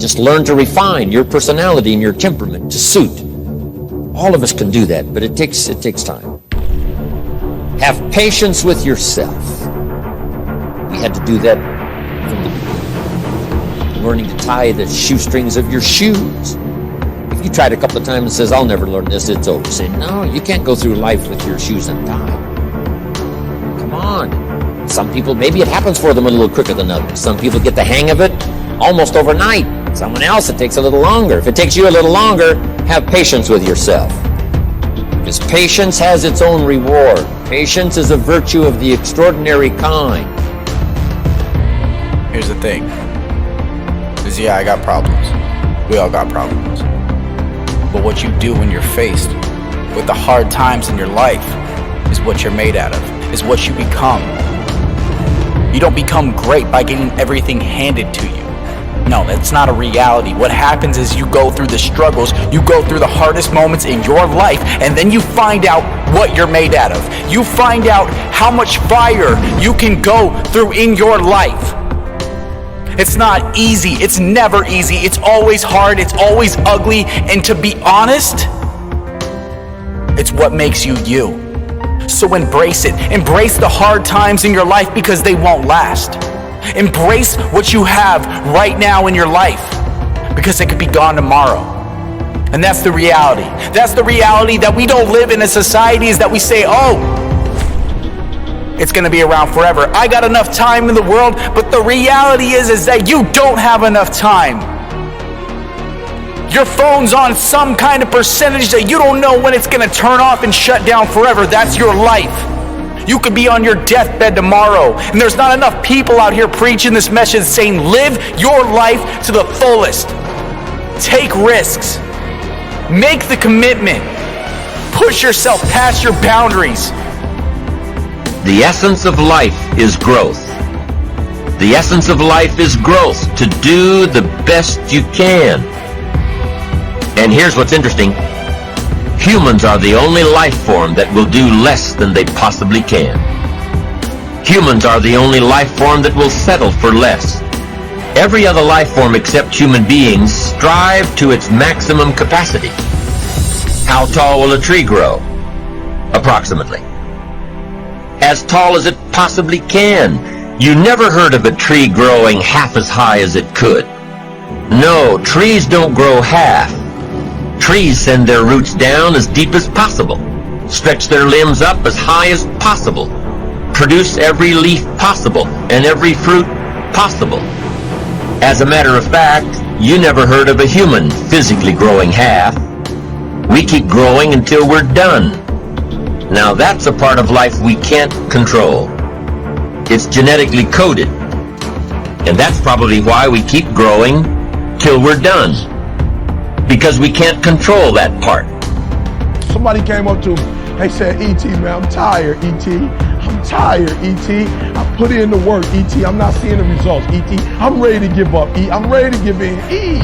Just learn to refine your personality and your temperament to suit. All of us can do that, but it takes time. Have patience with yourself. We had to do that from the beginning. Learning to tie the shoestrings of your shoes. If you tried a couple of times and says, I'll never learn this, it's over. Say, no, you can't go through life with your shoes untied. Come on. Some people, maybe it happens for them a little quicker than others. Some people get the hang of it almost overnight. Someone else, it takes a little longer. If it takes you a little longer, have patience with yourself. Because patience has its own reward. Patience is a virtue of the extraordinary kind. Here's the thing. Is yeah, I got problems. We all got problems. But what you do when you're faced with the hard times in your life is what you're made out of, is what you become. You don't become great by getting everything handed to you. No, that's not a reality. What happens is you go through the struggles, you go through the hardest moments in your life, and then you find out what you're made out of. You find out how much fire you can go through in your life. It's not easy. It's never easy. It's always hard. It's always ugly. And to be honest, it's what makes you you. So embrace it. Embrace the hard times in your life because they won't last. Embrace what you have right now in your life because it could be gone tomorrow. And that's the reality. That's the reality that we don't live in a society is that we say, oh, it's going to be around forever. I got enough time in the world, but the reality is that you don't have enough time. Your phone's on some kind of percentage that you don't know when it's going to turn off and shut down forever. That's your life. You could be on your deathbed tomorrow, and there's not enough people out here preaching this message saying, live your life to the fullest. Take risks. Make the commitment. Push yourself past your boundaries. The essence of life is growth. The essence of life is growth, to do the best you can. And here's what's interesting. Humans are the only life form that will do less than they possibly can. Humans are the only life form that will settle for less. Every other life form except human beings strive to its maximum capacity. How tall will a tree grow? Approximately. As tall as it possibly can. You never heard of a tree growing half as high as it could. No, trees don't grow half. Trees send their roots down as deep as possible, stretch their limbs up as high as possible, produce every leaf possible and every fruit possible. As a matter of fact, you never heard of a human physically growing half. We keep growing until we're done. Now that's a part of life we can't control. It's genetically coded. And that's probably why we keep growing till we're done. Because we can't control that part. Somebody came up to me, they said, E.T., man, I'm tired, E.T. I'm tired, E.T. I put in the work, E.T. I'm not seeing the results, E.T. I'm ready to give up, E. I'm ready to give in. E,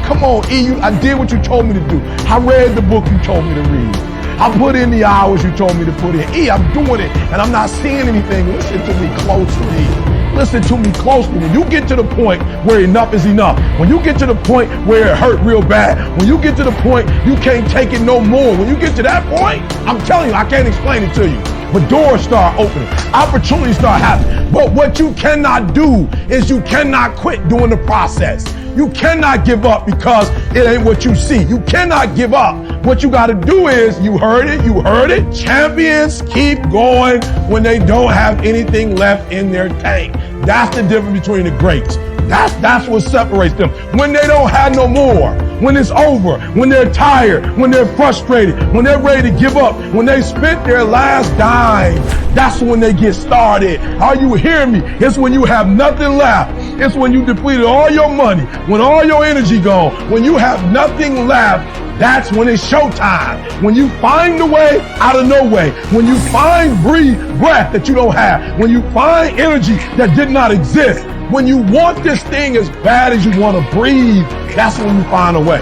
come on, E, I did what you told me to do. I read the book you told me to read. I put in the hours you told me to put in. E, I'm doing it, and I'm not seeing anything. Listen to me closely. Listen to me closely. When you get to the point where enough is enough, when you get to the point where it hurt real bad, when you get to the point you can't take it no more, when you get to that point, I'm telling you, I can't explain it to you. But doors start opening, opportunities start happening. But what you cannot do is you cannot quit doing the process. You cannot give up because it ain't what you see. You cannot give up. What you got to do is, you heard it. Champions keep going when they don't have anything left in their tank. That's the difference between the greats. That's what separates them. When they don't have no more, when it's over, when they're tired, when they're frustrated, when they're ready to give up, when they spent their last dime, that's when they get started. Are you hearing me? It's when you have nothing left. It's when you depleted all your money, when all your energy gone, when you have nothing left. That's when it's showtime. When you find the way out of no way. When you find breath that you don't have. When you find energy that did not exist. When you want this thing as bad as you want to breathe, that's when you find a way.